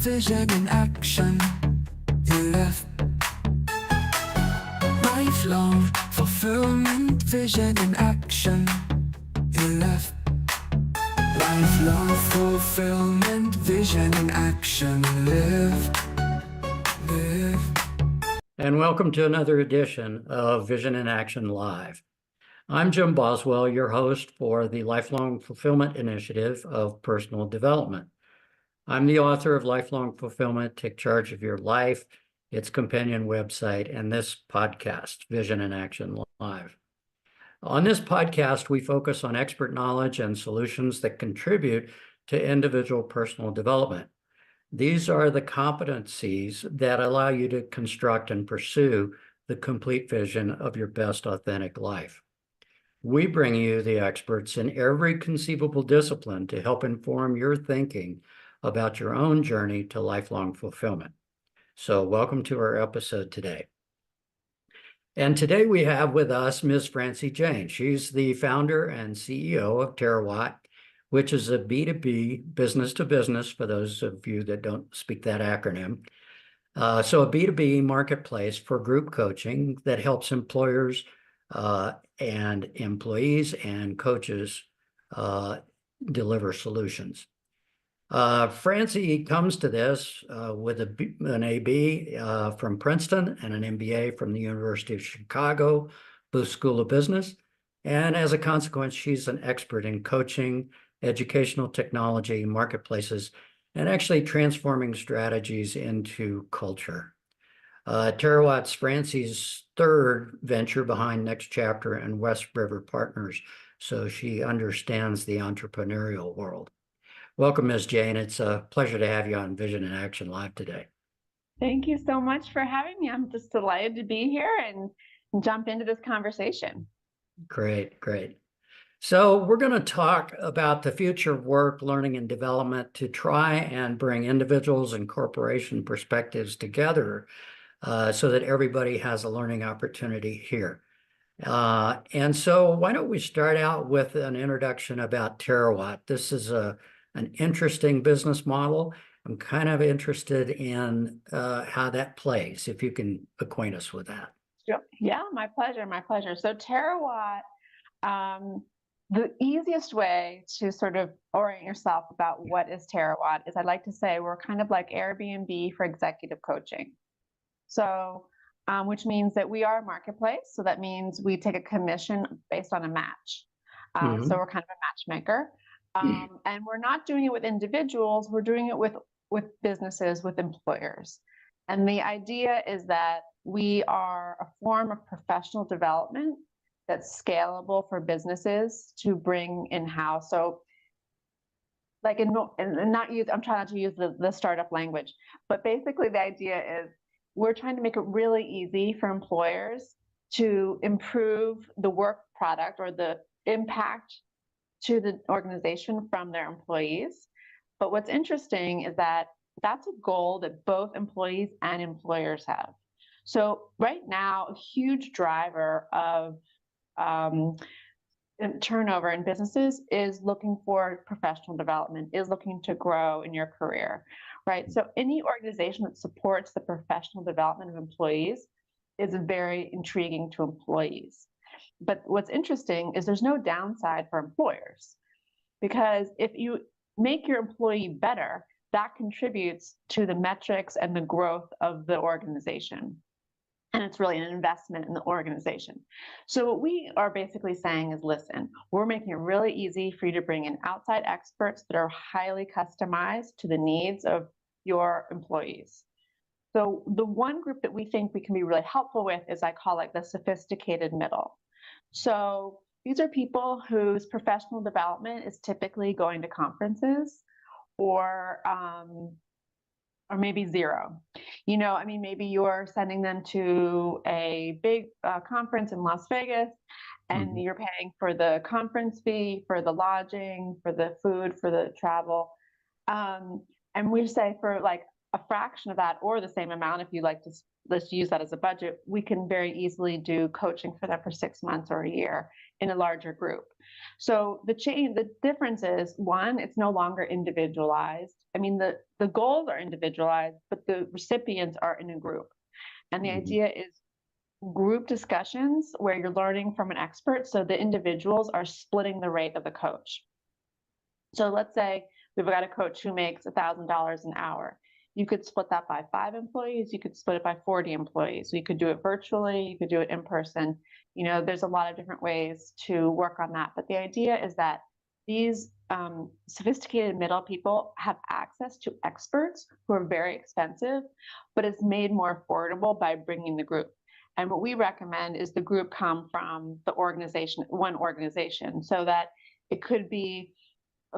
vision in action. You left lifelong fulfillment, vision in action. You left lifelong fulfillment, vision in action. Live. And welcome to another edition of Vision in Action Live. I'm Jim Boswell, your host for the Lifelong Fulfillment Initiative of Personal Development. I'm the author of Lifelong Fulfillment, Take Charge of Your Life, its companion website, and this podcast, Vision in Action Live. On this podcast, we focus on expert knowledge and solutions that contribute to individual personal development. These are the competencies that allow you to construct and pursue the complete vision of your best authentic life. We bring you the experts in every conceivable discipline to help inform your thinking about your own journey to lifelong fulfillment. So welcome to our episode today. And today we have with us Ms. Francie Jane. She's the founder and CEO of Terawatt, which is a B2B, business to business, for those of you that don't speak that acronym. So a B2B marketplace for group coaching that helps employers and employees and coaches deliver solutions. Francie comes to this with an AB from Princeton and an MBA from the University of Chicago, Booth School of Business. And as a consequence, she's an expert in coaching, educational technology, marketplaces, and actually transforming strategies into culture. Terawatt's Francie's third venture behind Next Chapter and West River Partners, so she understands the entrepreneurial world. Welcome, Ms. Jane. It's a pleasure to have you on Vision in Action Live today. Thank you so much for having me. I'm just delighted to be here and jump into this conversation. Great. So we're going to talk about the future of work, learning, and development to try and bring individuals and corporation perspectives together so that everybody has a learning opportunity here. And so why don't we start out with an introduction about Terawatt. This is an interesting business model. I'm kind of interested in how that plays, if you can acquaint us with that. Yeah, my pleasure. So Terawatt, the easiest way to sort of orient yourself about what is Terawatt is I'd like to say we're kind of like Airbnb for executive coaching. So, which means that we are a marketplace. So that means we take a commission based on a match. So we're kind of a matchmaker. And we're not doing it with individuals, we're doing it with businesses, with employers. And the idea is that we are a form of professional development that's scalable for businesses to bring in-house. So like, I'm trying not to use the startup language, but basically the idea is we're trying to make it really easy for employers to improve the work product or the impact to the organization from their employees. But what's interesting is that that's a goal that both employees and employers have. So right now, a huge driver of turnover in businesses is looking for professional development, is looking to grow in your career, right? So any organization that supports the professional development of employees is very intriguing to employees. But what's interesting is there's no downside for employers, because if you make your employee better, that contributes to the metrics and the growth of the organization. And it's really an investment in the organization. So what we are basically saying is, listen, we're making it really easy for you to bring in outside experts that are highly customized to the needs of your employees. So the one group that we think we can be really helpful with is, I call it the sophisticated middle. So these are people whose professional development is typically going to conferences or maybe zero. Maybe you're sending them to a big conference in Las Vegas, and you're paying for the conference fee, for the lodging, for the food, for the travel. And we say for like a fraction of that or the same amount, if you like to, let's use that as a budget, we can very easily do coaching for them for 6 months or a year in a larger group. So the difference is, one, it's no longer individualized. I mean, the goals are individualized, but the recipients are in a group. And the idea is group discussions where you're learning from an expert. So the individuals are splitting the rate of the coach. So let's say we've got a coach who makes $1,000 an hour. You could split that by 5 employees. You could split it by 40 employees. So you could do it virtually. You could do it in person. You know, there's a lot of different ways to work on that. But the idea is that these sophisticated middle people have access to experts who are very expensive, but it's made more affordable by bringing the group. And what we recommend is the group come from the organization, one organization, so that it could be,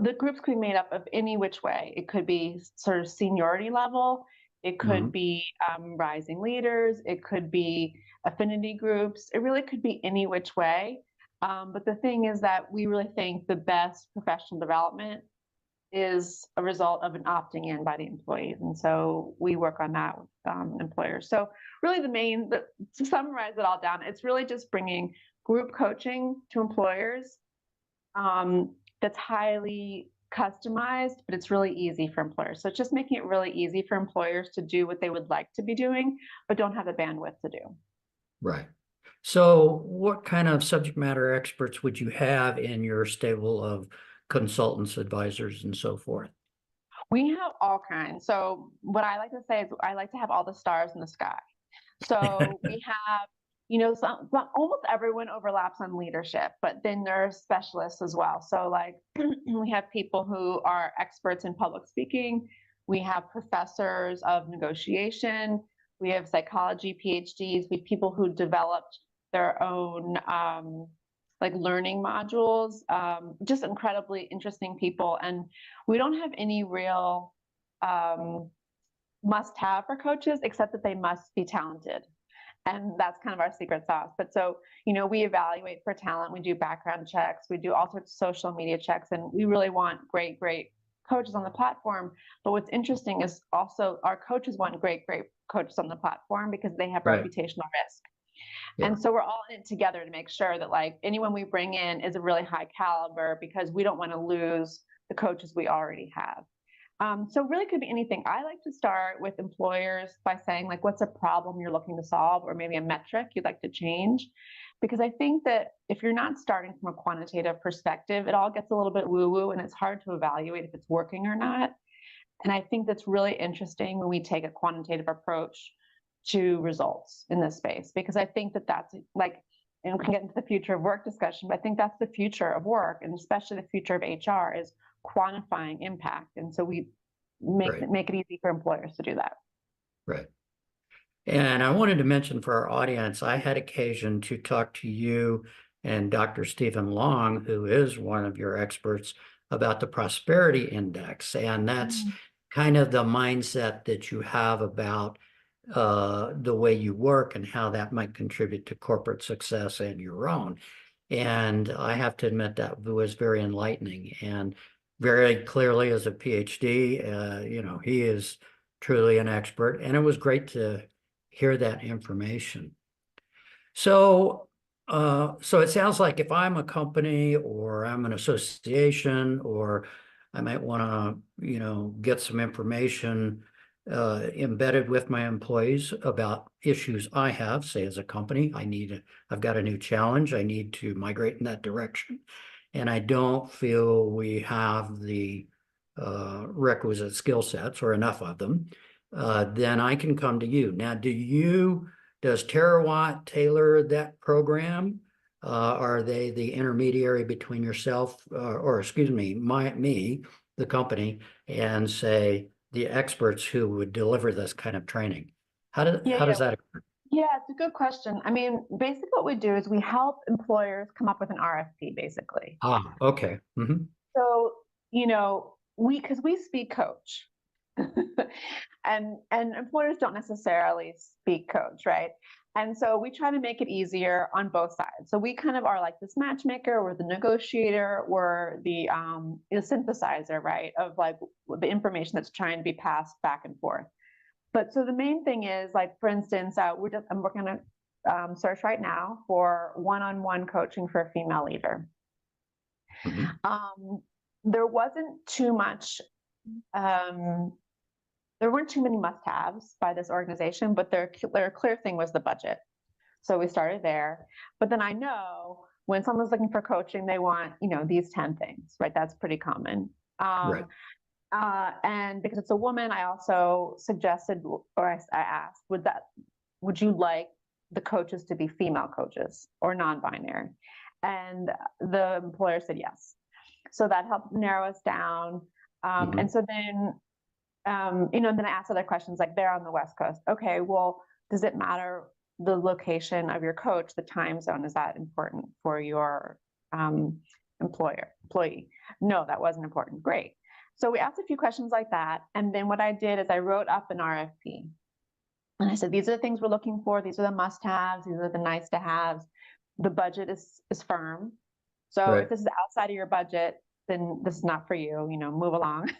the groups could be made up of any which way. It could be sort of seniority level. It could be rising leaders. It could be affinity groups. It really could be any which way. But the thing is that we really think the best professional development is a result of an opting in by the employees. And so we work on that with employers. So really to summarize it all down, it's really just bringing group coaching to employers that's highly customized, but it's really easy for employers. So it's just making it really easy for employers to do what they would like to be doing, but don't have the bandwidth to do. Right. So what kind of subject matter experts would you have in your stable of consultants, advisors, and so forth? We have all kinds. So what I like to say is I like to have all the stars in the sky. So we have, you know, almost everyone overlaps on leadership, but then there are specialists as well. So like we have people who are experts in public speaking. We have professors of negotiation. We have psychology PhDs. We have people who developed their own like learning modules, just incredibly interesting people. And we don't have any real must-have for coaches, except that they must be talented. And that's kind of our secret sauce. But so, you know, we evaluate for talent. We do background checks. We do all sorts of social media checks. And we really want great coaches on the platform. But what's interesting is also our coaches want great coaches on the platform because they have reputational risk. Yeah. And so we're all in it together to make sure that like anyone we bring in is a really high caliber, because we don't want to lose the coaches we already have. So really could be anything. I like to start with employers by saying like, what's a problem you're looking to solve, or maybe a metric you'd like to change? Because I think that if you're not starting from a quantitative perspective, it all gets a little bit woo-woo and it's hard to evaluate if it's working or not. And I think that's really interesting when we take a quantitative approach to results in this space, because I think that that's like, and we can get into the future of work discussion, but I think that's the future of work, and especially the future of HR is quantifying impact. And so we make it easy for employers to do that. Right. And I wanted to mention for our audience, I had occasion to talk to you and Dr. Stephen Long, who is one of your experts, about the Prosperity Index. And that's kind of the mindset that you have about the way you work and how that might contribute to corporate success and your own. And I have to admit that was very enlightening, and very clearly as a PhD, you know, he is truly an expert, and it was great to hear that information. So, so it sounds like if I'm a company or I'm an association, or I might want to, you know, get some information embedded with my employees about issues I have, say as a company, I've got a new challenge, I need to migrate in that direction, and I don't feel we have the requisite skill sets or enough of them, then I can come to you. Now, does Terawatt tailor that program? Are they the intermediary between yourself, or excuse me, me, the company, and say the experts who would deliver this kind of training? How does that occur? Yeah, it's a good question. I mean, basically what we do is we help employers come up with an RFP, basically. Okay. So, you know, because we speak coach, and employers don't necessarily speak coach, right? And so we try to make it easier on both sides. So we kind of are like this matchmaker, we're the negotiator, we're the synthesizer, right, of like the information that's trying to be passed back and forth. But so the main thing is, like, for instance, I'm working on a search right now for one-on-one coaching for a female leader. There wasn't too much, there weren't too many must-haves by this organization, but their clear thing was the budget. So we started there. But then I know when someone's looking for coaching, they want, these 10 things, right? That's pretty common. Right. And because it's a woman, I also suggested, or I asked, would you like the coaches to be female coaches or non-binary? And the employer said yes. So that helped narrow us down. And so then, then I asked other questions, like, they're on the West Coast. Okay, well, does it matter the location of your coach, the time zone? Is that important for your employee? No, that wasn't important. Great. So we asked a few questions like that. And then what I did is I wrote up an RFP. And I said, these are the things we're looking for. These are the must-haves. These are the nice-to-haves. The budget is firm. So Right. if this is outside of your budget, then this is not for you, move along.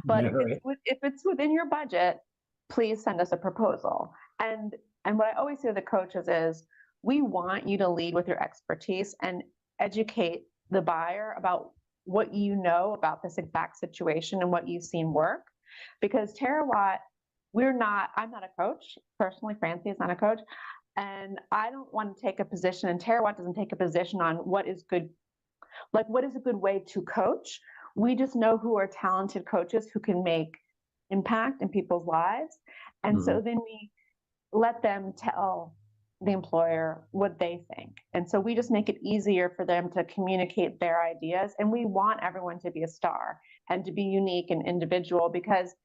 But if it's within your budget, please send us a proposal. And what I always say to the coaches is, we want you to lead with your expertise and educate the buyer about what you know about this exact situation and what you've seen work. Because Terawatt, I'm not a coach. Personally, Francie is not a coach. And I don't want to take a position, and Terawatt doesn't take a position on what is good, like what is a good way to coach. We just know who are talented coaches who can make impact in people's lives. And so then we let them tell the employer what they think. And so we just make it easier for them to communicate their ideas. And we want everyone to be a star and to be unique and individual, because,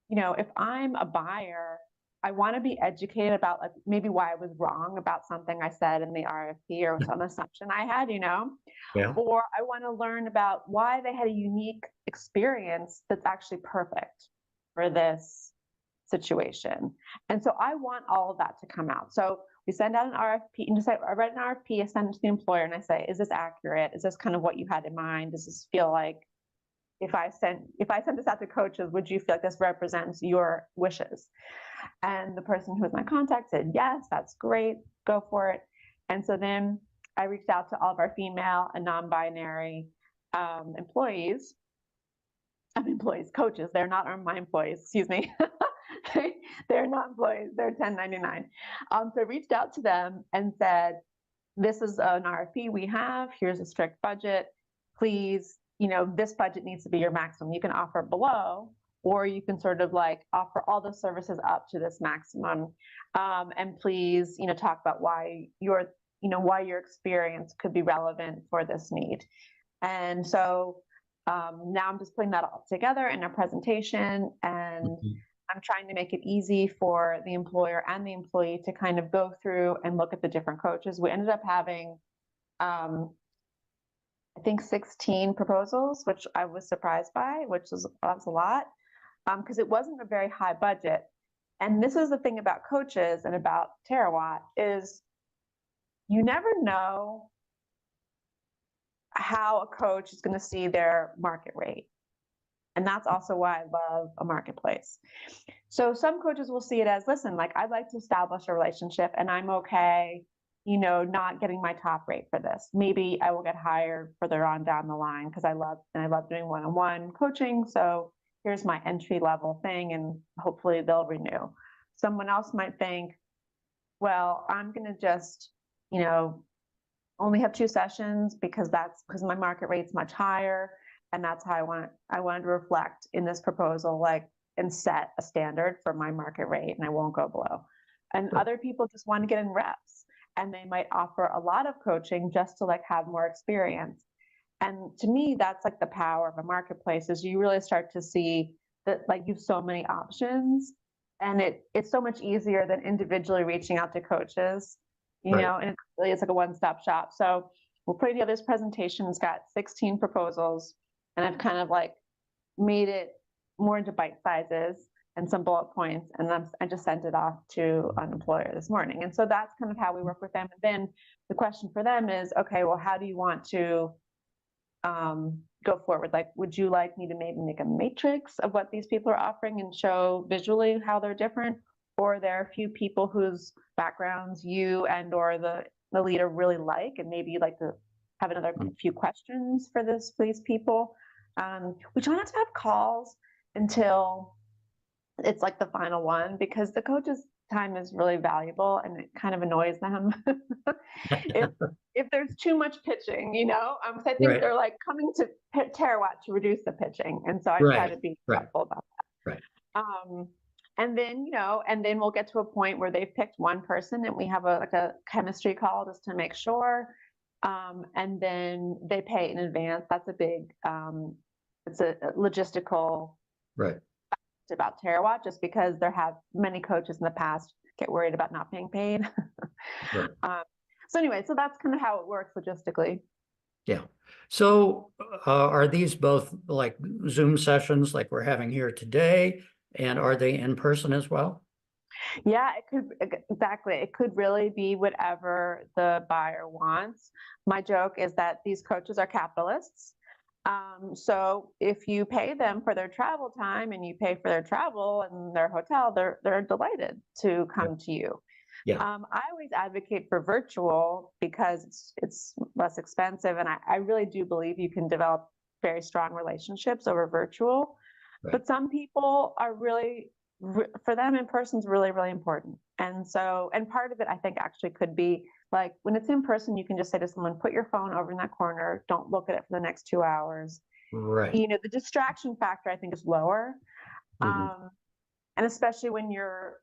if I'm a buyer, I want to be educated about, like, maybe why I was wrong about something I said in the RFP or some assumption I had, Yeah. or I want to learn about why they had a unique experience that's actually perfect for this situation. And so I want all of that to come out. So we send out an RFP, and just say, I read an RFP, I send it to the employer, and I say, is this accurate? Is this kind of what you had in mind? Does this feel like, if I sent this out to coaches, would you feel like this represents your wishes? And the person who was my contact said, yes, that's great, go for it. And so then I reached out to all of our female and non-binary coaches. They're not my employees, excuse me. They're not employees, they're 1099. So I reached out to them and said, this is an RFP we have, here's a strict budget. Please, this budget needs to be your maximum. You can offer below, or you can sort of like offer all the services up to this maximum. And please, talk about why your experience could be relevant for this need. And so now I'm just putting that all together in a presentation, and I'm trying to make it easy for the employer and the employee to kind of go through and look at the different coaches. We ended up having, I think 16 proposals, which I was surprised by, that was a lot, because it wasn't a very high budget. And this is the thing about coaches and about Terawatt, is you never know how a coach is going to see their market rate. And that's also why I love a marketplace. So some coaches will see it as, listen, like, I'd like to establish a relationship, and I'm okay, not getting my top rate for this. Maybe I will get hired further on down the line because I love doing one-on-one coaching. So here's my entry level thing, and hopefully they'll renew. Someone else might think, well, I'm going to just, only have 2 sessions because my market rate's much higher. And that's how I wanted to reflect in this proposal, and set a standard for my market rate, and I won't go below. And other people just want to get in reps, and they might offer a lot of coaching just to have more experience. And to me, that's the power of a marketplace, is you really start to see that you have so many options, and it's so much easier than individually reaching out to coaches, and it really is a one-stop shop. So we're putting together this presentation. It's got 16 proposals, and I've kind of made it more into bite sizes and some bullet points. And then I just sent it off to an employer this morning. And so that's kind of how we work with them. And then the question for them is, okay, well, how do you want to go forward. Like, would you like me to maybe make a matrix of what these people are offering and show visually how they're different? Or there are a few people whose backgrounds you and or the leader really like, and maybe you'd like to have another few questions for these people. We try not to have calls until it's like the final one, because the coach's time is really valuable and it kind of annoys them if there's too much pitching, because I think Right. they're like coming to Terawatt to reduce the pitching, and so I try to be thoughtful about that. Right. And then we'll get to a point where they've picked one person, and we have a chemistry call just to make sure. And then they pay in advance. That's a big, it's a logistical Right. about Terawatt, just because there have many coaches in the past get worried about not being paid. Right. So anyway, so that's kind of how it works logistically. Yeah. So are these both like Zoom sessions like we're having here today? And are they in person as well? Yeah, it could, exactly. It could really be whatever the buyer wants. My joke is that these coaches are capitalists. So if you pay them for their travel time and you pay for their travel and their hotel, they're delighted to come to you. Yeah. I always advocate for virtual because it's less expensive, and I really do believe you can develop very strong relationships over virtual. Right. But some people are really, for them, in person is really, really important. And so, and part of it, I think, actually could be like when it's in person, you can just say to someone, put your phone over in that corner, don't look at it for the next 2 hours. Right. The distraction factor, I think, is lower. Mhm. And especially when you're,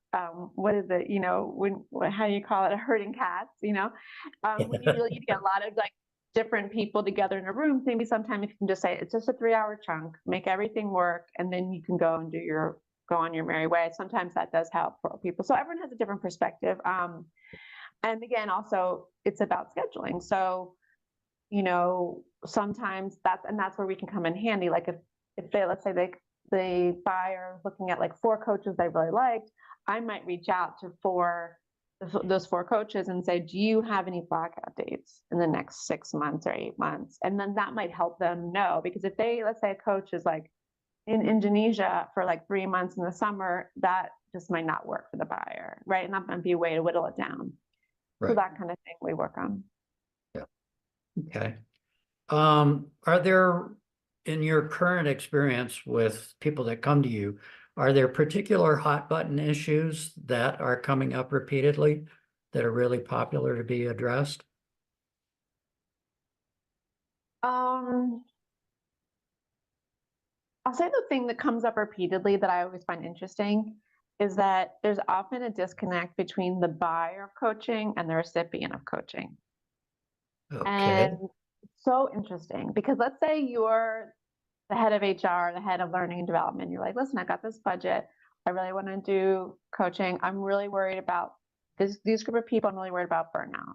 what is it, how do you call it, herding cats, when you really need to get a lot of like different people together in a room. Maybe sometimes you can just say, it's just a 3-hour chunk, make everything work, and then you can go and go on your merry way. Sometimes that does help for people. So everyone has a different perspective. And again, also it's about scheduling. So, sometimes that's where we can come in handy. Like if they, let's say the buyer looking at like 4 coaches they really liked, I might reach out to those 4 coaches and say, do you have any blackout dates in the next 6 months or 8 months? And then that might help them know, because if let's say a coach is like in Indonesia for like 3 months in the summer, that just might not work for the buyer, right? And that might be a way to whittle it down. Right. So that kind of thing we work on. Yeah. Okay. Are there, in your current experience with people that come to you, are there particular hot button issues that are coming up repeatedly that are really popular to be addressed? I'll say the thing that comes up repeatedly that I always find interesting is that there's often a disconnect between the buyer of coaching and the recipient of coaching. Okay. And it's so interesting because let's say you're the head of HR, the head of learning and development. You're like, listen, I got this budget. I really want to do coaching. I'm really worried about these group of people. I'm really worried about burnout.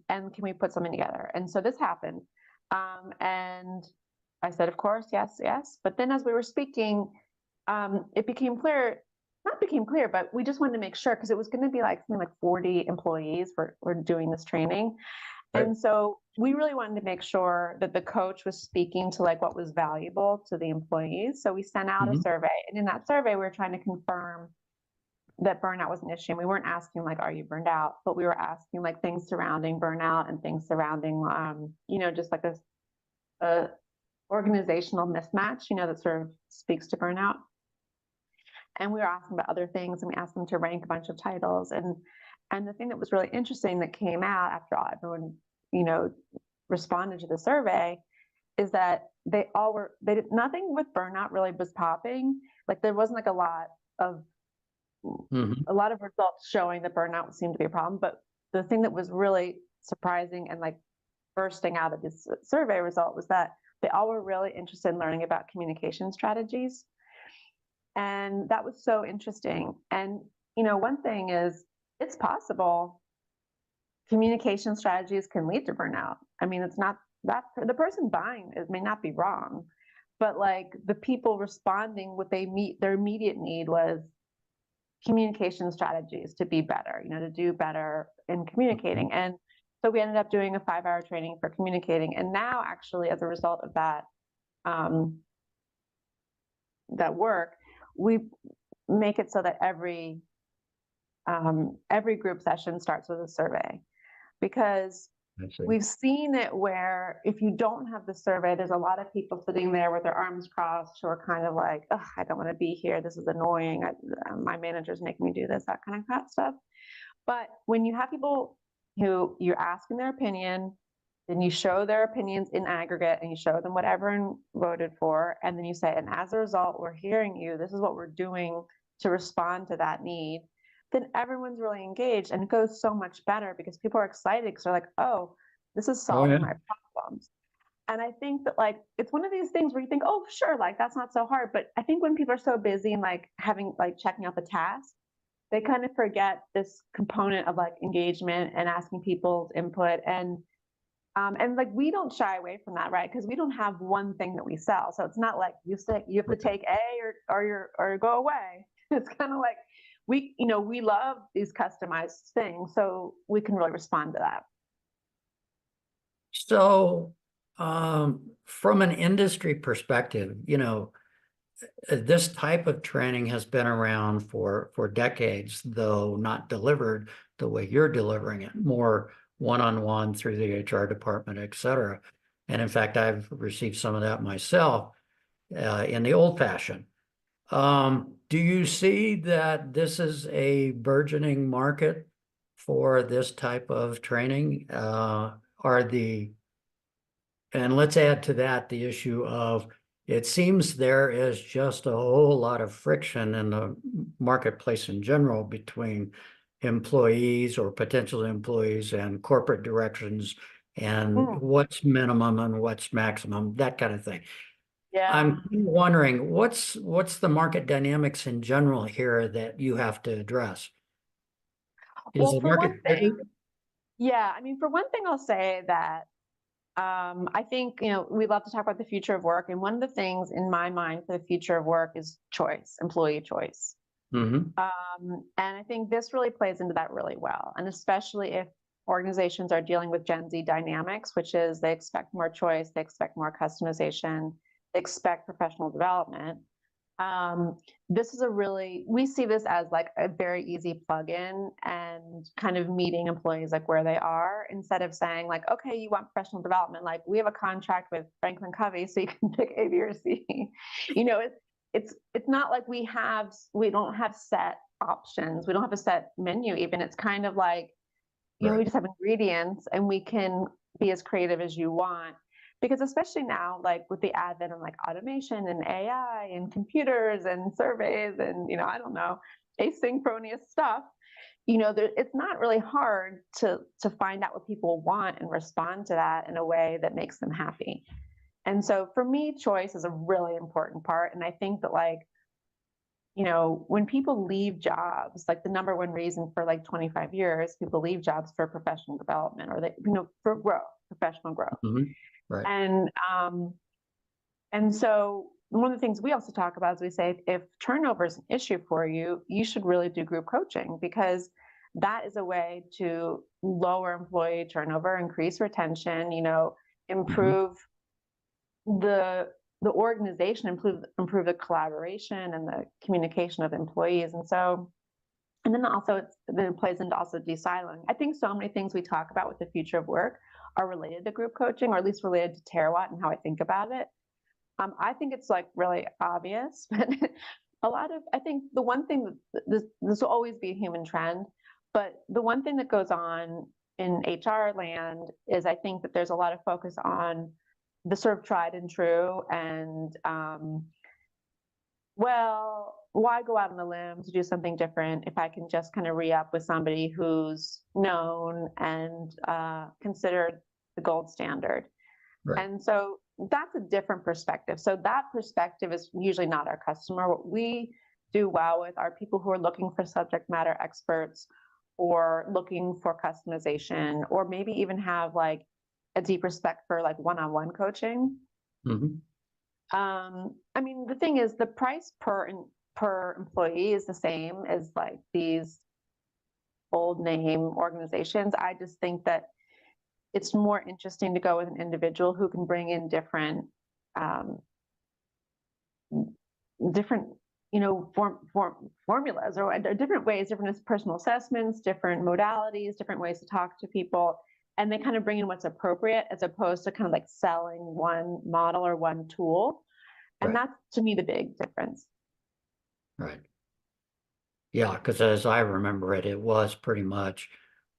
And can we put something together? And so this happened. And I said, of course, yes. But then as we were speaking, it became clear, but we just wanted to make sure, because it was going to be like something like 40 employees were doing this training. Right. And so we really wanted to make sure that the coach was speaking to like what was valuable to the employees. So we sent out a survey, and in that survey, we were trying to confirm that burnout was an issue. And we weren't asking like, are you burned out? But we were asking like things surrounding burnout and things surrounding, just like a organizational mismatch, that sort of speaks to burnout. And we were asking about other things, and we asked them to rank a bunch of titles. And the thing that was really interesting that came out after all everyone, responded to the survey is that nothing with burnout really was popping. Like there wasn't like a lot of results showing that burnout seemed to be a problem. But the thing that was really surprising and like bursting out of this survey result was that they all were really interested in learning about communication strategies. And that was so interesting. And, one thing is, it's possible communication strategies can lead to burnout. I mean, it's not that the person buying it may not be wrong, but like the people responding, their immediate need was communication strategies to be better, to do better in communicating. And So we ended up doing a 5-hour training for communicating. And now actually, as a result of that, that work, we make it so that every group session starts with a survey, because we've seen it where if you don't have the survey, there's a lot of people sitting there with their arms crossed who are kind of like, oh, I don't want to be here. This is annoying. My manager's making me do this, that kind of stuff. But when you have people who you're asking their opinion, then you show their opinions in aggregate and you show them what everyone voted for. And then you say, and as a result, we're hearing you. This is what we're doing to respond to that need. Then everyone's really engaged, and it goes so much better because people are excited because they're like, oh, this is solving my problems. And I think that like, it's one of these things where you think, oh, sure, like that's not so hard. But I think when people are so busy and like having like checking out the task, they kind of forget this component of like engagement and asking people's input. And like we don't shy away from that, right? Because we don't have one thing that we sell. So it's not like you have to take A or go away. It's kind of like we love these customized things, so we can really respond to that. So, from an industry perspective, this type of training has been around for decades, though not delivered the way you're delivering it, more one-on-one through the HR department, et cetera. And in fact, I've received some of that myself in the old fashion. Do you see that this is a burgeoning market for this type of training? And let's add to that the issue of, it seems there is just a whole lot of friction in the marketplace in general between employees or potential employees and corporate directions, and what's minimum and what's maximum, that kind of thing. Yeah. I'm wondering what's the market dynamics in general here that you have to address? Well, for one thing, yeah, I mean, for one thing, I'll say that I think, we love to talk about the future of work. And one of the things in my mind for the future of work is choice, employee choice. Mm-hmm. And I think this really plays into that really well. And especially if organizations are dealing with Gen Z dynamics, which is they expect more choice, they expect more customization, they expect professional development. This is we see this as like a very easy plug-in and kind of meeting employees like where they are, instead of saying like, okay, you want professional development, like we have a contract with Franklin Covey, so you can pick A, B, or C. It's not like we don't have set options, we don't have a set menu even. It's kind of like, we just have ingredients and we can be as creative as you want. Because especially now, like with the advent of like automation and AI and computers and surveys and, I don't know, asynchronous stuff, it's not really hard to find out what people want and respond to that in a way that makes them happy. And so for me, choice is a really important part. And I think that like, when people leave jobs, like the number one reason for like 25 years, people leave jobs for professional development, or for growth, professional growth. Mm-hmm. Right. And so one of the things we also talk about is we say, if turnover is an issue for you, you should really do group coaching, because that is a way to lower employee turnover, increase retention, improve the organization, improve the collaboration and the communication of employees. And then also it plays into also de-siloing. I think so many things we talk about with the future of work are related to group coaching, or at least related to Terawatt and how I think about it. I think it's like really obvious, but I think the one thing that this will always be a human trend, but the one thing that goes on in HR land is I think that there's a lot of focus on the sort of tried and true, and well, why go out on a limb to do something different if I can just kind of re-up with somebody who's known and considered the gold standard. Right. And so that's a different perspective. So that perspective is usually not our customer. What we do well with are people who are looking for subject matter experts, or looking for customization, or maybe even have like a deep respect for like one-on-one coaching. Mm-hmm. I mean, the thing is, the price per employee is the same as like these old name organizations. I just think that it's more interesting to go with an individual who can bring in different, formulas or different ways, different personal assessments, different modalities, different ways to talk to people. And they kind of bring in what's appropriate as opposed to kind of like selling one model or one tool. And Right. that's, to me, the big difference. Right. Yeah, because as I remember it, it was pretty much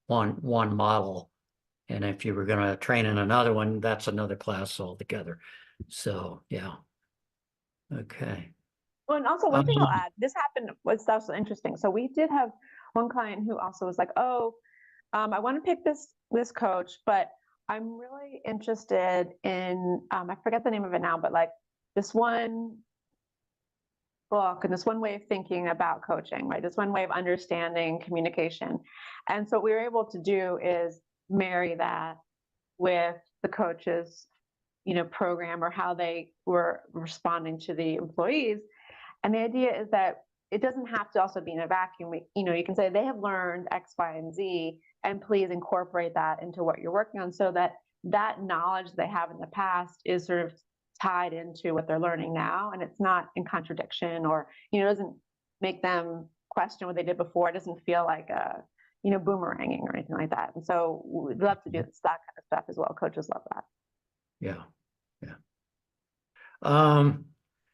one model. And if you were going to train in another one, that's another class altogether. So, yeah. Okay. Well, and also one thing I'll add, this happened, was also interesting. So we did have one client who also was like, oh, I want to pick this coach, but I'm really interested in, I forget the name of it now, but like this one book and this one way of thinking about coaching, right? This one way of understanding communication. And so what we were able to do is marry that with the coach's, program or how they were responding to the employees. And the idea is that it doesn't have to also be in a vacuum. You can say they have learned X, Y, and Z, and please incorporate that into what you're working on so that that knowledge they have in the past is sort of tied into what they're learning now. And it's not in contradiction or, doesn't make them question what they did before. It doesn't feel like boomeranging or anything like that. And so we'd love to do that kind of stuff as well. Coaches love that. Yeah. Yeah.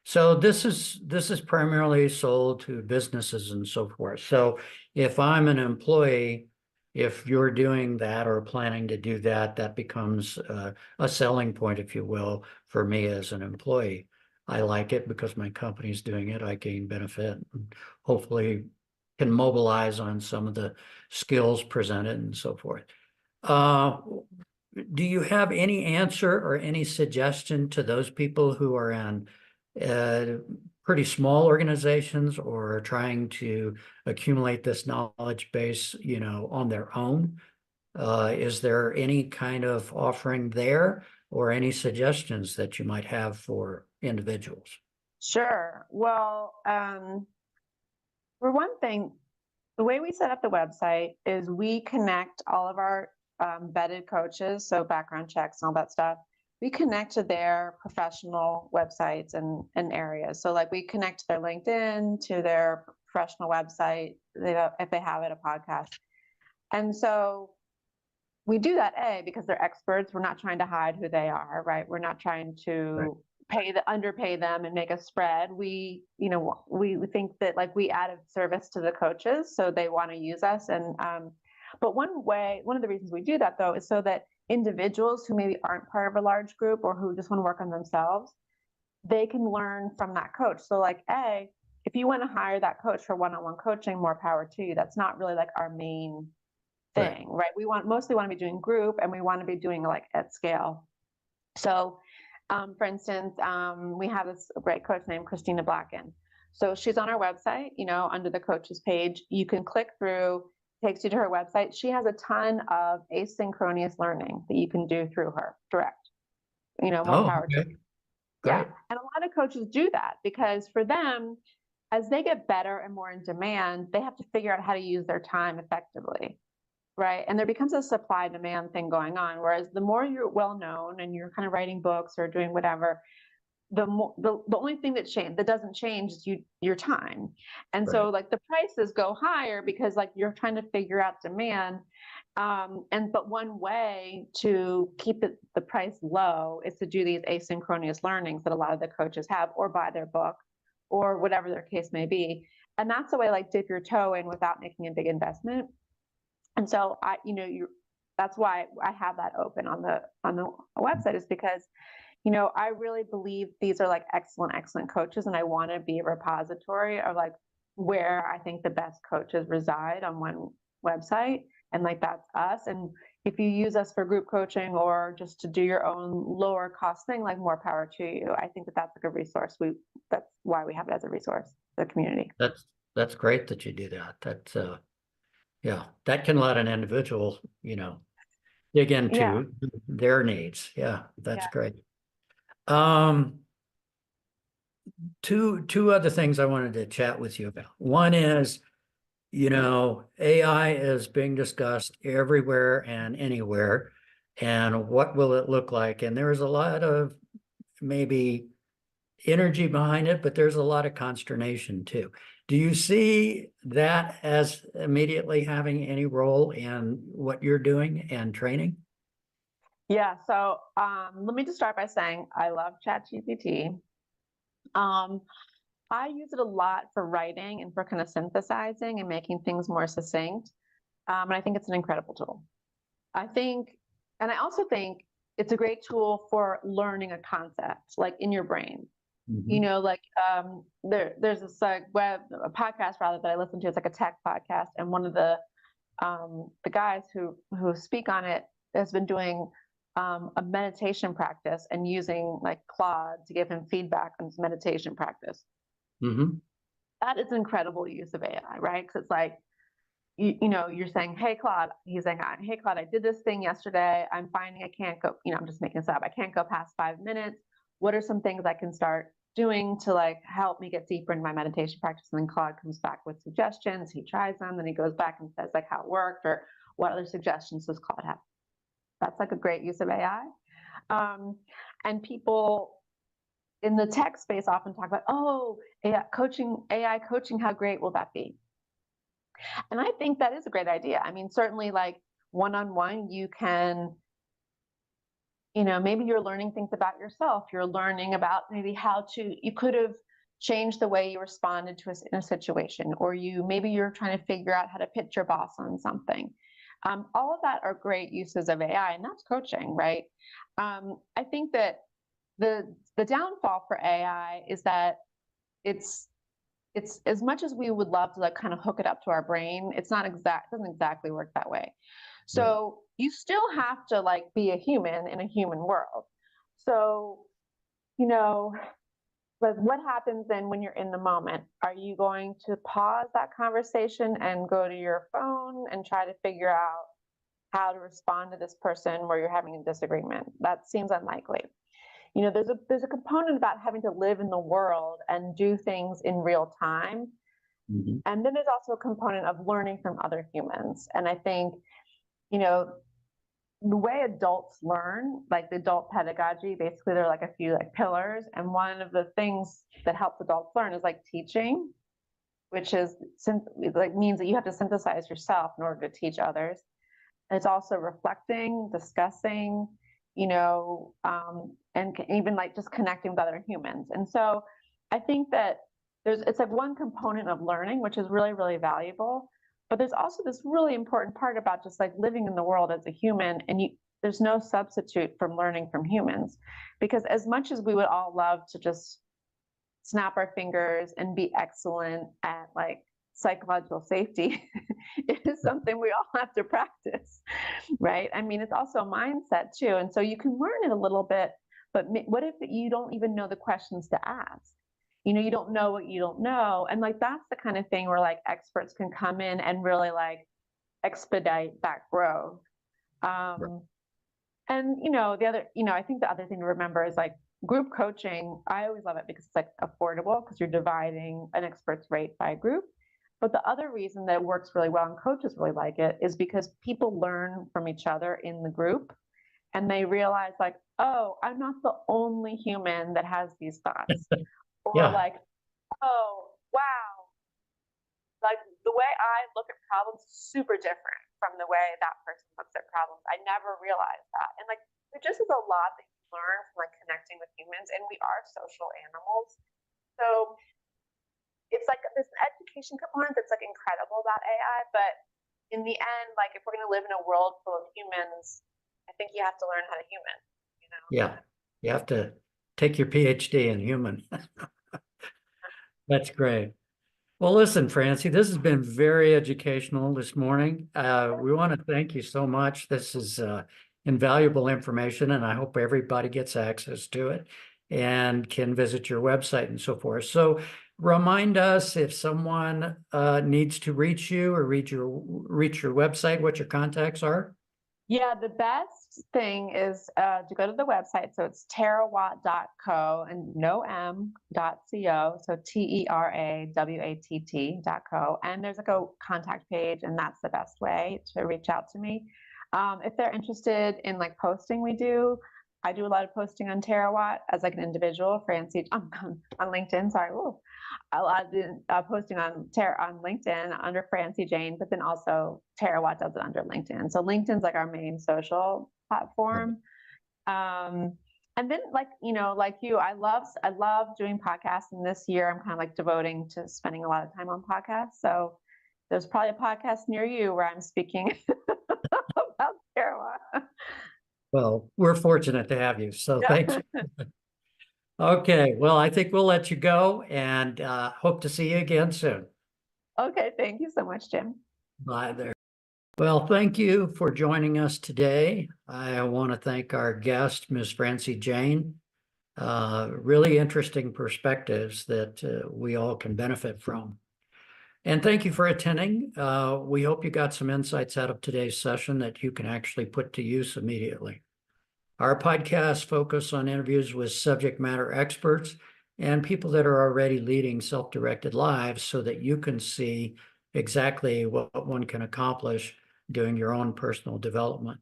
So this is primarily sold to businesses and so forth. So if I'm an employee, if you're doing that or planning to do that, that becomes a selling point, if you will, for me as an employee. I like it because my company's doing it. I gain benefit and hopefully can mobilize on some of the skills presented and so forth. Do you have any answer or any suggestion to those people who are in pretty small organizations or are trying to accumulate this knowledge base, on their own? Is there any kind of offering there or any suggestions that you might have for individuals? Sure. Well, for one thing, the way we set up the website is we connect all of our vetted coaches, so background checks and all that stuff. We connect to their professional websites and areas. So like we connect to their LinkedIn, to their professional website, if they have it, a podcast. And so we do that, because they're experts. We're not trying to hide who they are, right? We're not trying to underpay them and make a spread. We think that like we added service to the coaches, so they want to use us. And but one of the reasons we do that though is so that individuals who maybe aren't part of a large group or who just want to work on themselves, they can learn from that coach. So like, if you want to hire that coach for one-on-one coaching, more power to you. That's not really like our main thing, right? We mostly want to be doing group, and we want to be doing like at scale. So for instance, we have this great coach named Christina Blacken. So she's on our website, under the coaches page. You can click through, takes you to her website. She has a ton of asynchronous learning that you can do through her direct, more power to you. Yeah. And a lot of coaches do that because for them, as they get better and more in demand, they have to figure out how to use their time effectively. Right. And there becomes a supply demand thing going on. Whereas the more you're well known and you're kind of writing books or doing whatever, the only thing that doesn't change is your time. And so like the prices go higher because like you're trying to figure out demand. But one way to keep the price low is to do these asynchronous learnings that a lot of the coaches have, or buy their book or whatever their case may be. And that's a way like dip your toe in without making a big investment. And so that's why I have that open on the website, is because, I really believe these are like excellent coaches, and I want to be a repository of like where I think the best coaches reside on one website. And like, that's us. And if you use us for group coaching or just to do your own lower cost thing, like more power to you. I think that that's like a resource. That's why we have it as a resource, the community. That's great that you do that. That's yeah, that can let an individual, dig into their needs. Yeah, that's great. Two other things I wanted to chat with you about. One is, AI is being discussed everywhere and anywhere. and what will it look like? And there's a lot of maybe energy behind it, but there's a lot of consternation too. Do you see that as immediately having any role in what you're doing and training? Yeah, so let me just start by saying I love ChatGPT. I use it a lot for writing and for kind of synthesizing and making things more succinct. And I think it's an incredible tool. And I also think it's a great tool for learning a concept, like in your brain. You know, like there's this a podcast rather that I listen to. It's like a tech podcast, and one of the guys who speak on it has been doing a meditation practice and using like Claude to give him feedback on his meditation practice. That is incredible use of AI, right? Because it's like, you know, you're saying, hey, Claude, he's saying, hey, Claude, I did this thing yesterday. I'm finding I can't go, you know, I'm just making this up. I can't go past 5 minutes. What are some things I can start doing to like help me get deeper in my meditation practice? And then Claude comes back with suggestions. He tries them, then he goes back and says like how it worked or what other suggestions does Claude have. That's like a great use of AI. And people in the tech space often talk about, oh, AI coaching, how great will that be? And I think that is a great idea. I mean, certainly like one-on-one, you can, you know, maybe you're learning things about yourself. You're learning about maybe you could have changed the way you responded to in a situation, or maybe you're trying to figure out how to pitch your boss on something. All of that are great uses of AI, and that's coaching, right? I think that the downfall for AI is that it's as much as we would love to like kind of hook it up to our brain, it doesn't exactly work that way. So you still have to like be a human in a human world. So, you know, like what happens then when you're in the moment? Are you going to pause that conversation and go to your phone and try to figure out how to respond to this person where you're having a disagreement? That seems unlikely. You know, there's a component about having to live in the world and do things in real time. And then there's also a component of learning from other humans. And I think, you know, the way adults learn, like the adult pedagogy, basically there are like a few like pillars. And one of the things that helps adults learn is like teaching, which is like means that you have to synthesize yourself in order to teach others. And it's also reflecting, discussing, you know, and even like just connecting with other humans. And so I think that it's like one component of learning, which is really, really valuable. But there's also this really important part about just like living in the world as a human, and there's no substitute from learning from humans. Because as much as we would all love to just snap our fingers and be excellent at like psychological safety, it is something we all have to practice, right? I mean, it's also a mindset too. And so you can learn it a little bit, but what if you don't even know the questions to ask? You know, you don't know what you don't know. And like, that's the kind of thing where like experts can come in and really like expedite that growth. And, you know, I think the other thing to remember is like group coaching. I always love it because it's like affordable because you're dividing an expert's rate by a group. But the other reason that it works really well and coaches really like it is because people learn from each other in the group, and they realize like, oh, I'm not the only human that has these thoughts. Or like, oh, wow, like the way I look at problems is super different from the way that person looks at problems. I never realized that. And like, there just is a lot that you learn from like connecting with humans, and we are social animals. So it's like this education component that's like incredible about AI, but in the end, like if we're going to live in a world full of humans, I think you have to learn how to human, you know? Yeah, you have to take your PhD in human. That's great. Well, listen, Francie, this has been very educational this morning. We want to thank you so much. This is invaluable information, and I hope everybody gets access to it and can visit your website and so forth. So remind us if someone needs to reach you or reach your website, what your contacts are. Yeah, the best thing is to go to the website. So it's terawatt.co and no.co. So terawatt.co. And there's like a contact page, and that's the best way to reach out to me. If they're interested in like posting, I do a lot of posting on Terawatt as like an individual, Francie, on LinkedIn, sorry. Ooh. A lot of posting on LinkedIn under Francie Jane, but then also Terawatt does it under LinkedIn. So LinkedIn's like our main social platform. And then like you, I love doing podcasts, and this year I'm kind of like devoting to spending a lot of time on podcasts. So there's probably a podcast near you where I'm speaking about Terawatt. Well, we're fortunate to have you, so thank you. Okay, well, I think we'll let you go, and hope to see you again soon. Okay, thank you so much, Jim. Bye there. Well, thank you for joining us today. I want to thank our guest, Ms. Francie Jane. Really interesting perspectives that we all can benefit from. And thank you for attending. We hope you got some insights out of today's session that you can actually put to use immediately. Our podcasts focus on interviews with subject matter experts and people that are already leading self-directed lives so that you can see exactly what one can accomplish doing your own personal development.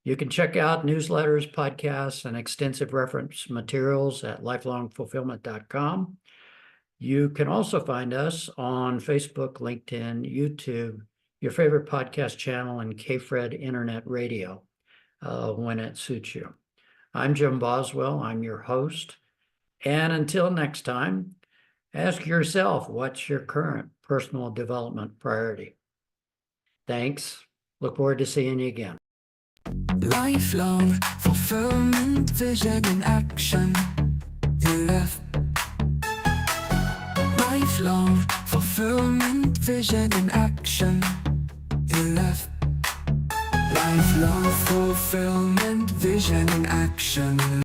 You can check out newsletters, podcasts, and extensive reference materials at lifelongfulfillment.com. You can also find us on Facebook, LinkedIn, YouTube, your favorite podcast channel, and KFred Internet Radio when it suits you. I'm Jim Boswell. I'm your host. And until next time, ask yourself, what's your current personal development priority? Thanks. Look forward to seeing you again. Lifelong fulfillment, vision in action. You left. Lifelong fulfillment, vision in action. You left. Lifelong fulfillment, vision in action.